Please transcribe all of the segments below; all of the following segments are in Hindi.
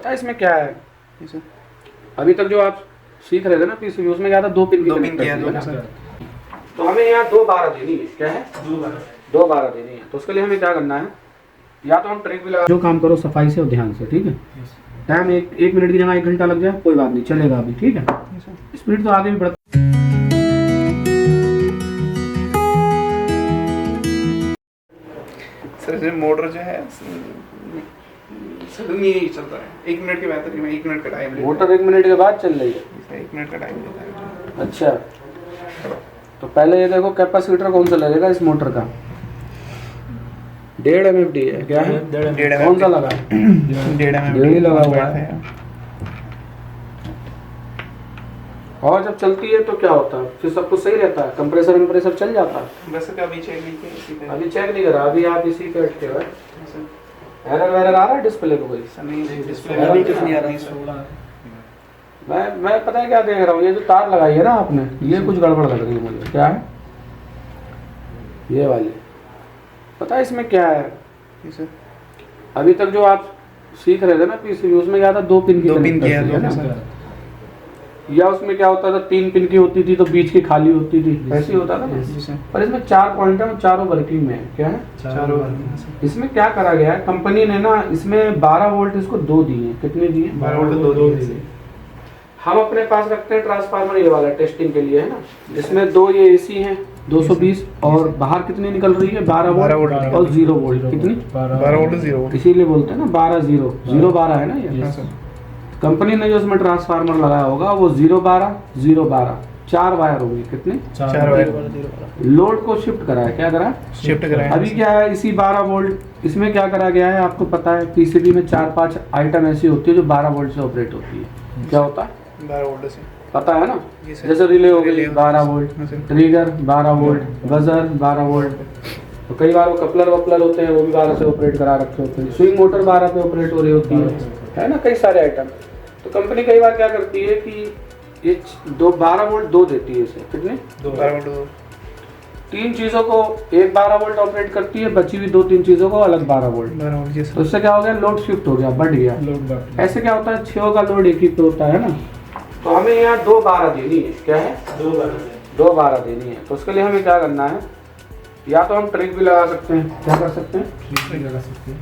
पता है इसमें क्या है? अभी तक जो आप सीख रहे थे ना पीसीबी, उसमें क्या था, दो पिन किया था। तो हमें यहाँ 2 12 देनी है। क्या है? 2 12 देनी है। तो उसके लिए हमें क्या करना है, या तो हम ट्रिक भी लगा, जो काम करो सफाई से और ध्यान से, ठीक है। टाइम एक मिनट की जगह 1 घंटा लग जाए कोई बात नहीं, चलेगा अभी, ठीक है। स्पीड तो आगे भी बढ़ती सर। मोटर जो है सडनली यही चलता है, 1 मिनट के बाद, 1 मिनट का टाइम, मोटर 1 मिनट के बाद चल रही है। 1 मिनट का टाइम लेता है। अच्छा, तो पहले ये देखो कैपेसिटर कौन सा लगेगा इस मोटर का? 1.5 MFD है। क्या है? 1.5 कौन सा लगा? 1.5 MFD लगा हुआ है। और जब चलती है तो क्या होता है, फिर सब कुछ सही रहता है, कंप्रेसर चल जाता है। बस अभी चेक नहीं किया, अभी चेक नहीं करा, अभी आप इसी पे अटके हुए। एरर आ रहा है डिस्प्ले को? कोई नहीं, डिस्प्ले कुछ नहीं आ रहा। मैं पता है क्या देख रहा हूँ, ये जो तार लगाई है ना आपने, ये कुछ गड़बड़ लग रही है मुझे। क्या है? ये वाली। पता है इसमें क्या है? अभी तक जो आप सीख रहे थे ना पीसीबी, उसमें क्या था, 2 पिन किया था, या उसमें क्या होता था 3 पिन की होती थी तो बीच की खाली होती थी, ऐसे ही होता था ना। पर इसमें 4 पॉइंट है और चारों वर्किंग में है। क्या है? चारों। इसमें क्या करा गया है, कंपनी ने ना इसमें 12 वोल्ट इसको 2 दिए। कितने दिए? 12 वोल्ट 2 दिए। हम अपने पास रखते हैं ट्रांसफार्मर ये वाला टेस्टिंग के लिए, है ना। इसमें 2 ये एसी हैं 220, और बाहर कितनी निकल रही है? 12 वोल्ट और 0 वोल्ट। कितनी? 12 वोल्ट 0, इसीलिए बोलते हैं ना 12 0 0 12 है ना ये। कंपनी ने जो इसमें ट्रांसफार्मर लगाया होगा वो 0 12 0 12 4 वायर होगी। कितने? 4 वायर। लोड को शिफ्ट करा है। क्या करा? शिफ्ट करा है। अभी क्या है, इसी 12 वोल्ट इसमें क्या करा गया है आपको पता है, पीसीबी में 4-5 आइटम ऐसी होती है जो 12 वोल्ट से ऑपरेट होती है। क्या होता है? 12 वोल्ट से पता है ना, जैसे रिले हो गई 12 volt, trigger 12 volt, buzzer 12 volt. तो कई बार वो कपलर वपलर होते हैं, वो भी 12 से ऑपरेट करा रखे होते हैं। स्विंग मोटर 12 पे ऑपरेट हो रही होती है ना, कई सारे आइटम। तो कंपनी कई बार क्या करती है कि ये 12 वोल्ट 2 देती है इसे। कितने? 12 वोल्ट 3 चीजों को एक 12 वोल्ट ऑपरेट करती है, बची हुई 2-3 चीजों को अलग 12 वोल्ट। तो इससे क्या हो गया, लोड शिफ्ट हो गया, बढ़ गया। ऐसे क्या होता है, 6 का लोड एक ही पे होता है ना। तो हमें यहाँ 2 12 देनी है। क्या है? 2 12 देनी है। तो उसके लिए हमें क्या करना है, या तो हम ट्रिक भी लगा सकते हैं। क्या कर सकते हैं? ट्रिक लगा सकते हैं।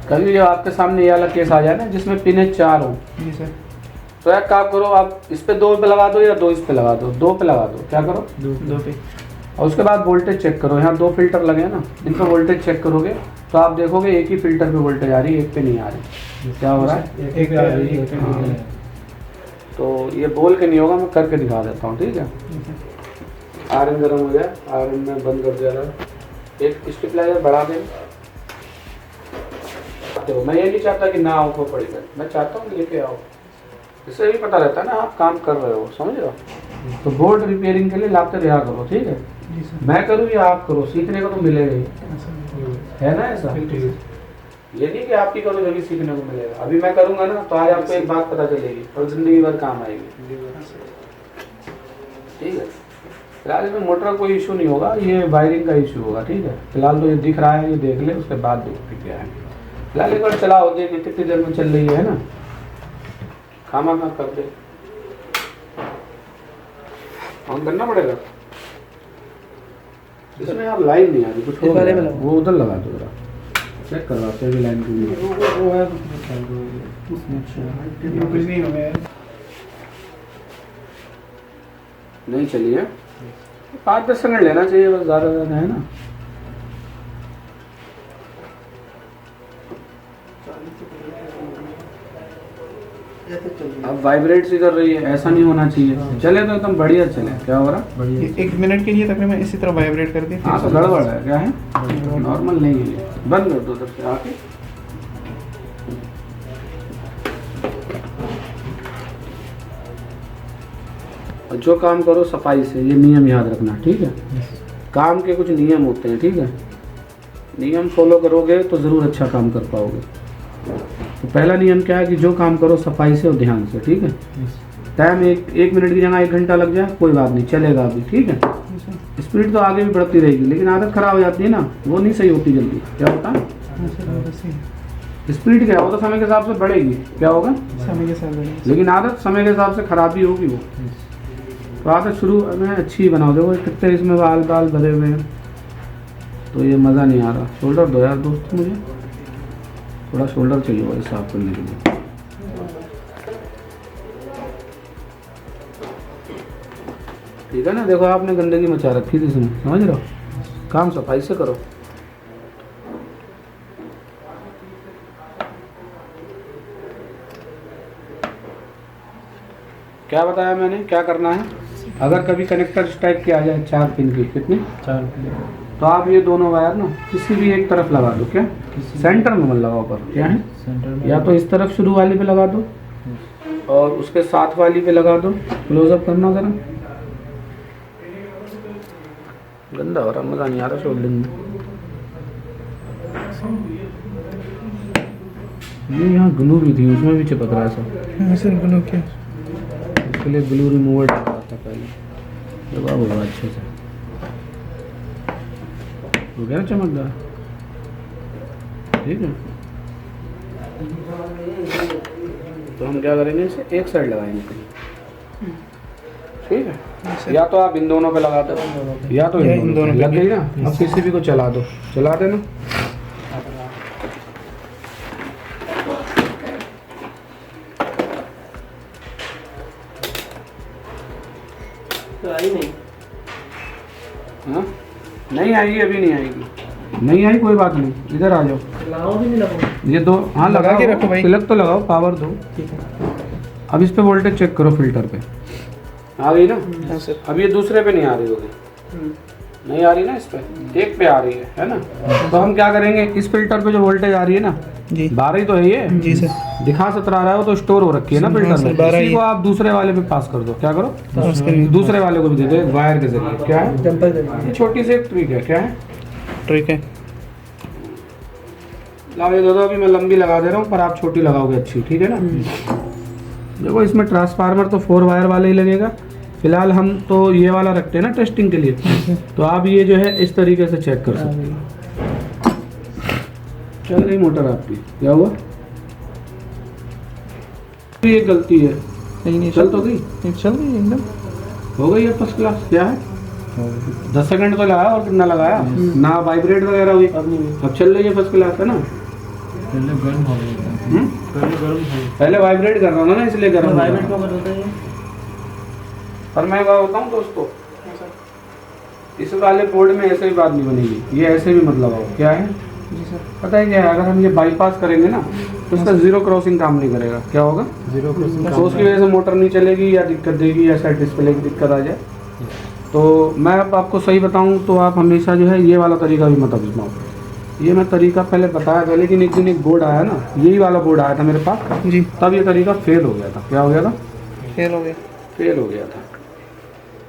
कभी जो आपके सामने ये वाला केस आ जाए ना जिसमें पिन 4 हो, तो एक काम करो, आप इस पे 2 पे लगा दो या 2 इस पे लगा दो, 2 पे लगा दो। क्या करो? 2 पे। और उसके बाद वोल्टेज चेक करो। यहाँ 2 फिल्टर लगे हैं ना, इन पर वोल्टेज चेक करोगे तो आप देखोगे एक ही फिल्टर पे वोल्टेज आ रही है, एक पे नहीं आ रही। क्या हो रहा है? एक पे आ रही है, एक पे नहीं आ रही। तो ये बोल के नहीं होगा, मैं करके दिखा देता हूँ, ठीक है। आयरन गर्म हो गया, आयरन में बंद कर दिया था, एक स्टेबलाइजर बढ़ा दें। तो मैं ये नहीं चाहता कि ना आओ को पड़ेगा, मैं चाहता हूँ लेके आओ, इससे भी पता रहता है ना आप काम कर रहे हो, समझ रहे हो। तो बोर्ड रिपेयरिंग के लिए लाते रहा करो, ठीक है। मैं करूँ या आप करो, सीखने को तो मिलेगा ही, है ना ऐसा। ये नहीं कि आपकी करो जब सीखने को मिलेगा। अभी मैं करूँगा ना तो आज आपको एक बात पता चलेगी और जिंदगी भर काम आएगी, ठीक है। फिलहाल इसमें मोटर का कोई इशू नहीं होगा, ये वायरिंग का इशू होगा, ठीक है। फिलहाल तो ये दिख रहा है, ये देख ले, उसके बाद देखते क्या है। फिलहाल एक बार चलाओ, देखिए कितनी देर में चल रही है ना, खामा खा कर दे, ऑन करना पड़ेगा। इसमें यार लाइन नहीं आ रही, कुछ वो उधर लगा दो जरा, चेक करवाते हैं लाइन की। वो है कुछ नहीं हो गया, नहीं चलिए 5-10 सेकंड लेना चाहिए बस, ज़्यादा है ना। अब वाइब्रेट सी कर रही है, ऐसा नहीं होना चाहिए। चले तो एकदम बढ़िया चले। क्या हो रहा है? 1 मिनट के लिए तकरीबन इसी तरह वाइब्रेट कर दी। हाँ तो गड़बड़ है, क्या है, नॉर्मल नहीं है। बंद कर दो उधर से आके। जो काम करो सफाई से, ये नियम याद रखना, ठीक है। काम के कुछ नियम होते हैं, ठीक है। नियम फॉलो करोगे तो ज़रूर अच्छा काम कर पाओगे। तो पहला नियम क्या है कि जो काम करो सफाई से और ध्यान से, ठीक है। टाइम एक मिनट की जगह 1 घंटा लग जाए कोई बात नहीं, चलेगा अभी, ठीक है। स्पीड तो आगे भी बढ़ती रहेगी, लेकिन आदत खराब हो जाती है ना, वो नहीं सही होती जल्दी। क्या होता है? स्पीड क्या होगा, समय के हिसाब से बढ़ेगी, क्या होगा, समय के साथ बढ़ेगी। लेकिन आदत समय के हिसाब से खराबी होगी वो। तो आदत शुरू में अच्छी बनाओ। देखो कितने इसमें बाल बाल भरे हुए हैं, तो ये मज़ा नहीं आ रहा। शोल्डर दो यार दोस्त, मुझे थोड़ा शोल्डर चाहिए होगा साफ करने के लिए। ठीक है ना, देखो आपने गंदगी मचा रखी थी इसमें, समझ रहे हो, काम सफाई से करो। क्या बताया मैंने, क्या करना है। अगर कभी कनेक्टर इस टाइप के आ जाए 4 पिन की, कितने 4 पिन, तो आप ये दोनों वायर ना किसी भी एक तरफ लगा दो। क्या सेंटर में मत लगाओ, पर क्या है सेंटर में, या तो इस तरफ शुरू वाली पे लगा दो और उसके साथ वाली पे लगा दो। क्लोजअप करना जरा, गंदा हो रहा, मज़ा नहीं आ रहा शोल्डरिंग में। ये यहाँ ग्लू भी थी, उसमें भी चिपक रहा है सब। सर ग्लू क्या, इसके लिए ग्लू रिमूवर डाल रहा था पहले, जब अब होगा अच्छे से हो गया ना चमकदार। ठीक है, तो हम क्या करेंगे, इसे एक साइड लगाएंगे। ठीक है, या तो आप इन दोनों पे लगा दो, या तो इन दोनों पे लग गई ना। अब किसी भी को चला दो, चला देना। तो आई नहीं, हाँ नहीं आएगी, अभी नहीं आएगी, नहीं आई कोई बात नहीं, इधर आ जाओ। लगाओ भी नहीं लगाओ, ये दो, हाँ लगा के रखो भाई। तिलक तो लगाओ, पावर दो। ठीक है। अब इस पे वोल्टेज चेक करो, फिल्टर पे आ गई ना। हाँ सर। अब ये दूसरे पे नहीं आ रही होगी, नहीं आ रही ना, इस पे एक पे आ रही है ना। तो हम क्या करेंगे, इस फिल्टर पे जो वोल्टेज आ रही है ना, जी 12 ही तो है ये। जी सर। दिखा 17 रहा है, वो तो स्टोर हो रखी है ना हाँ फिल्टर सर, में। 12 इसी ही। को आप दूसरे वाले पे पास कर दो। क्या करो, पास करिए। दूसरे वाले को भी दे दो वायर के जरिए। क्या है, जंपर करिए। ये छोटी सी एक ट्रिक है। क्या है, ठीक है। लाओ ये दे दो, अभी मैं लंबी लगा दे रहा हूँ, पर आप छोटी लगाओगे अच्छी। ठीक है ना। देखो इसमें ट्रांसफार्मर तो 4 वायर वाला ही लगेगा। फिलहाल हम तो ये वाला रखते हैं ना टेस्टिंग के लिए, तो आप ये जो है इस तरीके से चेक कर सकते हो। चल रही मोटर आपकी, क्या हुआ, ये गलती है, नहीं नहीं चल तो गई, चल गई एकदम, हो गई है फर्स्ट क्लास। क्या है, 10 सेकंड तो लगाया, और कितना लगाया ना, वाइब्रेट वगैरह हुई, अब चल रही है फर्स्ट क्लास, है ना। पहले गर्म हो गया था, पहले गर्म हो, पहले वाइब्रेट कर रहा था ना, इसलिए गर्म हो वाइब्रेट रहा। कब होता है? पर मैं क्या बताऊँ दोस्तों, इस वाले बोर्ड में ऐसे भी बात नहीं बनेगी, ये ऐसे भी मत लगाओ। क्या है, जी सर। पता है क्या है, अगर हम ये बाईपास करेंगे ना, तो इसका जीरो क्रॉसिंग काम नहीं करेगा। क्या होगा, जीरो तो उसकी वजह से मोटर नहीं चलेगी, या दिक्कत देगी, या शायद डिस्प्ले की दिक्कत आ जाए। तो मैं अब आपको सही बताऊं तो आप हमेशा जो है ये वाला तरीका भी मत आजमाओ। ये मैं तरीका पहले बताया था, लेकिन एक दिन एक बोर्ड आया ना, यही वाला बोर्ड आया था मेरे पास, जी तब ये तरीका फेल हो गया था। क्या हो गया था, फेल हो गया। फेल हो गया था।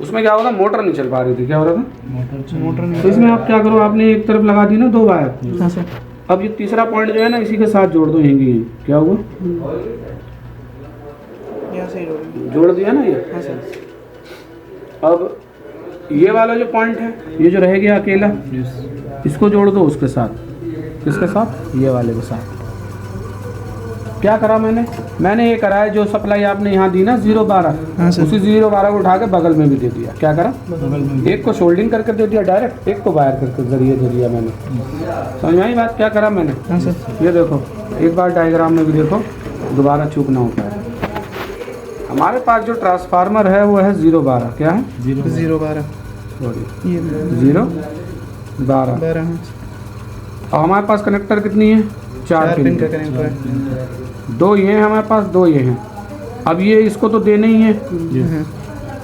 उसमें क्या हो रहा था, मोटर नहीं चल पा रही थी। क्या हो रहा था, मोटर नहीं। तो इसमें आप क्या करो, आपने एक तरफ लगा दी ना 2 वायर, हाँ सर। अब ये तीसरा पॉइंट जो है ना, इसी के साथ जोड़ दो, यहीं की। क्या हुआ, यहाँ से जोड़ दिया ना ये। हाँ सर। अब ये वाला जो पॉइंट है, ये जो रह गया अकेला, इसको जोड़ दो उसके साथ। किसके साथ, ये वाले के साथ। क्या करा मैंने ये करा है, जो सप्लाई आपने यहाँ दी ना 012, हाँ सर। उसी 012 को उठा के बगल में भी दे दिया। क्या करा, बगल में एक को सोल्डिंग करके दे दिया डायरेक्ट, एक को वायर करके जरिए दे दिया मैंने। समझ में आई बात, क्या करा मैंने। हाँ सर। ये देखो, एक बार डायग्राम में भी देखो, दोबारा चूक ना होता है। हमारे पास जो ट्रांसफार्मर है वो है 012। क्या है, 012, सॉरी ये 012। 12। और हमारे पास कनेक्टर कितनी है, 4 पिन का कनेक्टर है। 2 ये हैं हमारे पास, 2 ये हैं। अब ये इसको तो देने ही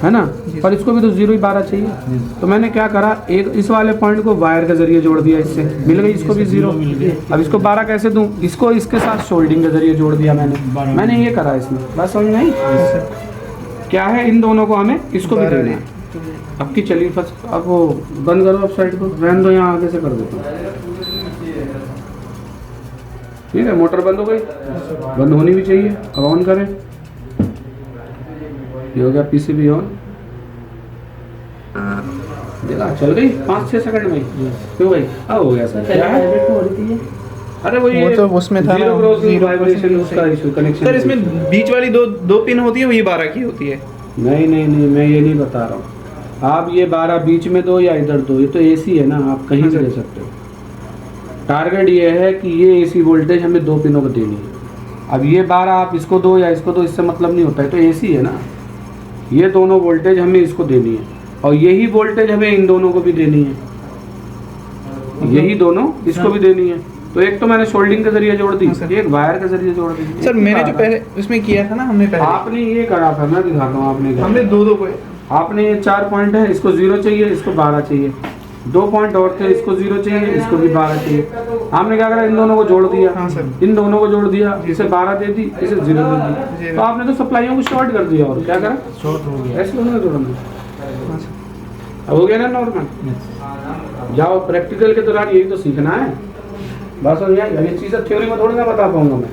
है ना, पर इसको भी तो 012 चाहिए। तो मैंने क्या करा, एक इस वाले पॉइंट को वायर के जरिए जोड़ दिया, इससे मिल गई इसको भी 0। अब इसको 12 कैसे दूं, इसको इसके साथ सोल्डिंग के जरिए जोड़ दिया मैंने ये करा इसमें। बस समझ में आई क्या है, इन दोनों को हमें इसको भी देना है। अब की चलिए फर्स्ट, अब वो बंद करो, अब साइड को रहने दो, यहाँ आगे से कर देता हूँ। ठीक है, मोटर बंद हो गई, बंद होनी भी चाहिए। अब ऑन करें, ये हो गया पीसीबी ऑन। देखा चल गई 5-6 सेकंड में, क्यों भाई, अब हो गया सर। क्या है, अरे वो ये तो उसमें था ना, जीरो क्रॉसिंग 0% वाइब्रेशन उसका इशू कनेक्शन। सर इसमें बीच वाली दो पिन होती है, वो ये 12 की होती है। नहीं मैं ये नहीं बता रहा हूँ। आप ये 12 बीच में दो या इधर दो, ये तो एसी है ना, आप कहीं से दे सकते हो। टारगेट ये है कि ये एसी वोल्टेज हमें 2 पिनों को देनी है। अब ये 12 आप इसको दो या इसको दो, इससे मतलब नहीं होता है, तो एसी है ना। ये दोनों वोल्टेज हमें इसको देनी है और यही वोल्टेज हमें इन दोनों को भी देनी है, यही दोनों इसको भी देनी है। तो एक तो मैंने सोल्डिंग के जरिए जोड़ दी, एक वायर के जरिए जोड़ दी। सर मैंने जो पहले उसमें किया था ना, हमने पहले आपने ये करा था, मैं दिखाता हूँ आपने क्या हमने किया। दो को आपने ये 4 पॉइंट है, इसको 0 चाहिए, इसको 12 चाहिए। 2 पॉइंट और थे, इसको 0 चाहिए, इसको भी 12 चाहिए। आपने क्या करा, इन दोनों को जोड़ दिया। हाँ सर। इन दोनों को जोड़ दिया, इसे 12 दे दी, इसे 0 दे दी। तो आपने तो सप्लाइयों को शॉर्ट कर दिया। और क्या करा, शॉर्ट हो गया। ऐसे दोनों जोड़ना। हाँ सर। अब हो गया ना नॉर्मल। जाओ प्रैक्टिकल के दौरान यही तो सीखना है बस। और ये चीज़ें थ्योरी में थोड़ी ना बता पाऊंगा मैं।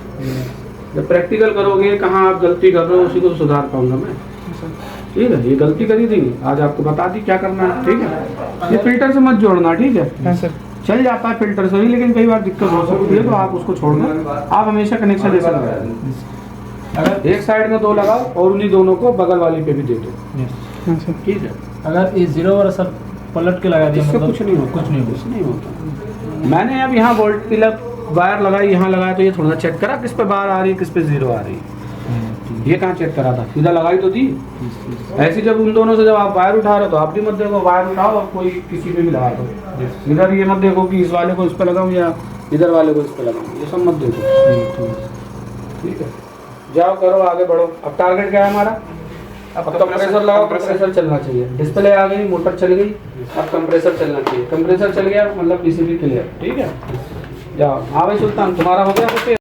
जब प्रैक्टिकल करोगे, कहाँ आप गलती कर रहे हो उसी को सुधार पाऊंगा मैं। ठीक है, ये गलती करी थी, आज आपको बता दी क्या करना है। ठीक है, ये फिल्टर से मत जोड़ना, ठीक है। हाँ सर। चल जाता है फिल्टर से ही, लेकिन कई बार दिक्कत हो सकती है, तो आप उसको छोड़ना। आप हमेशा कनेक्शन ऐसा लगाओ, अगर एक साइड में 2 लगाओ और उन्हीं दोनों को बगल वाली पे भी दे दो। हाँ सर। ठीक है, अगर ये 0 और सर पलट के लगा दिया इससे मतलब कुछ नहीं होता, कुछ नहीं कुछ नहीं होता। मैंने अब यहाँ वोल्ट प्लग वायर लगाई, यहाँ लगाया, तो ये थोड़ा सा चेक करा किस पे बार आ रही है, किस पे 0 आ रही है। ये कहाँ चेक करा था, सीधा लगाई तो थी। ऐसी जब उन दोनों से जब आप वायर उठा रहे हो तो आप भी मत देखो वायर उठाओ और कोई किसी पे भी लगा दो। इधर ये मत देखो कि इस वाले को इस पे लगाऊं या इधर वाले को इस पे लगाऊं, ये सब मत देखो। ठीक है, जाओ करो, आगे बढ़ो। अब टारगेट क्या है हमारा, अब कंप्रेसर लगाओ, कंप्रेसर चलना चाहिए। डिस्प्ले आ गई, मोटर चल गई, अब कंप्रेसर चलना चाहिए। कंप्रेसर चल गया मतलब पीसीबी क्लियर। ठीक है, जाओ। हाँ भाई सुल्तान, तुम्हारा हो गया कुछ?